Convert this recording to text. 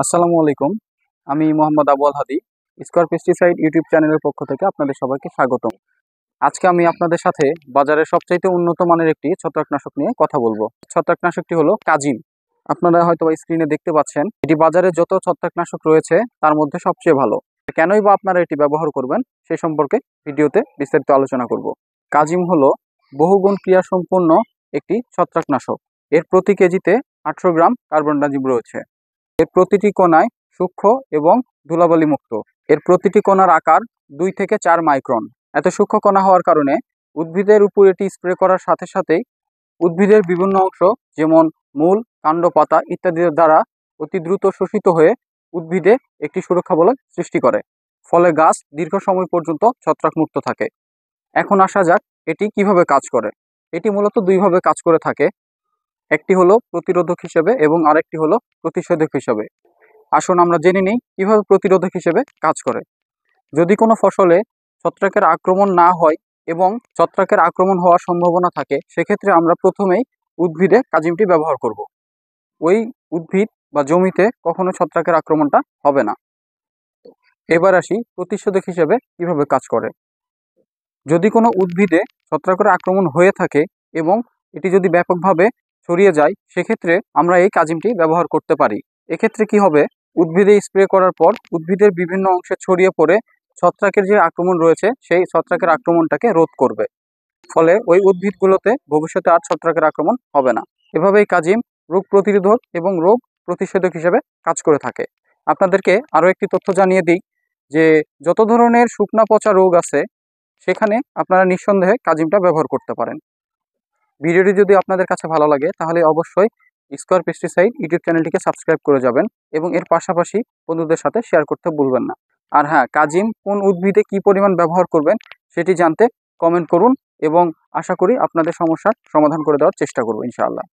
আসসালামু আলাইকুম। আমি মোহাম্মদ আবু আল হাদি, স্কয়ার পেস্টিসাইড ইউটিউব চ্যানেলের পক্ষ থেকে আপনাদের সবাইকে স্বাগতম। আজকে আমি আপনাদের সাথে বাজারের সবচাইতে উন্নত মানের একটি ছত্রাকনাশক নিয়ে কথা বলবো। ছত্রাকনাশকটি হলো কাজিম। আপনারা হয়তো স্ক্রিনে দেখতে পাচ্ছেন, এটি বাজারে যত ছত্রাকনাশক রয়েছে তার মধ্যে সবচেয়ে ভালো। কেনই বা আপনারা এটি ব্যবহার করবেন সে সম্পর্কে ভিডিওতে বিস্তারিত আলোচনা করব। কাজিম হলো বহুগুণ ক্রিয়াসম্পন্ন একটি ছত্রাকনাশক। এর প্রতি কেজিতে 800 গ্রাম কার্বনডাজিম রয়েছে। এর প্রতিটি কণায় সূক্ষ্ম এবং ধুলাবালি মুক্ত। এর প্রতিটি কণার আকার 2 থেকে 4 মাইক্রন। এত সূক্ষ্ম কণা হওয়ার কারণে উদ্ভিদের উপর এটি স্প্রে করার সাথে সাথেই উদ্ভিদের বিভিন্ন অংশ যেমন মূল, কাণ্ড, পাতা ইত্যাদির দ্বারা অতি দ্রুত শোষিত হয়ে উদ্ভিদে একটি সুরক্ষা বলয় সৃষ্টি করে। ফলে গাছ দীর্ঘ সময় পর্যন্ত ছত্রাকমুক্ত থাকে। এখন আসা যাক এটি কিভাবে কাজ করে। এটি মূলত দুইভাবে কাজ করে থাকে। একটি হলো প্রতিরোধক হিসেবে এবং আরেকটি হলো প্রতিষেধক হিসেবে। আসুন আমরা জেনে নিই কিভাবে প্রতিরোধক হিসেবে কাজ করে। যদি কোনো ফসলে ছত্রাকের আক্রমণ না হয় এবং ছত্রাকের আক্রমণ হওয়ার সম্ভাবনা থাকে, সেক্ষেত্রে আমরা প্রথমেই উদ্ভিদে কাজিমটি ব্যবহার করব। ওই উদ্ভিদ বা জমিতে কখনো ছত্রাকের আক্রমণটা হবে না। এবার আসি প্রতিষেধক হিসেবে কিভাবে কাজ করে। যদি কোনো উদ্ভিদে ছত্রাকের আক্রমণ হয়ে থাকে এবং এটি যদি ব্যাপকভাবে ছড়িয়ে যায়, সেক্ষেত্রে আমরা এই কাজিমটি ব্যবহার করতে পারি। এক্ষেত্রে কি হবে, উদ্ভিদে স্প্রে করার পর উদ্ভিদের বিভিন্ন অংশে ছড়িয়ে পড়ে ছত্রাকের যে আক্রমণ রয়েছে সেই ছত্রাকের আক্রমণটাকে রোধ করবে। ফলে ওই উদ্ভিদগুলোতে ভবিষ্যতে আর ছত্রাকের আক্রমণ হবে না। এভাবেই কাজিম রোগ প্রতিরোধক এবং রোগ প্রতিষেধক হিসেবে কাজ করে থাকে। আপনাদেরকে আরও একটি তথ্য জানিয়ে দিই যে যত ধরনের শুকনা পচা রোগ আছে সেখানে আপনারা নিঃসন্দেহে কাজিমটা ব্যবহার করতে পারেন। ভিডিওটি যদি আপনাদের কাছে ভালো লাগে তাহলে অবশ্যই স্কয়ার পেস্টিসাইড ইউটিউব চ্যানেলটিকে সাবস্ক্রাইব করে যাবেন এবং এর পাশাপাশি বন্ধুদের সাথে শেয়ার করতে ভুলবেন না। আর হ্যাঁ, কাজিম কোন উদ্ভিদে কী পরিমাণ ব্যবহার করবেন সেটি জানতে কমেন্ট করুন এবং আশা করি আপনাদের সমস্যার সমাধান করে দেওয়ার চেষ্টা করব ইনশাআল্লাহ।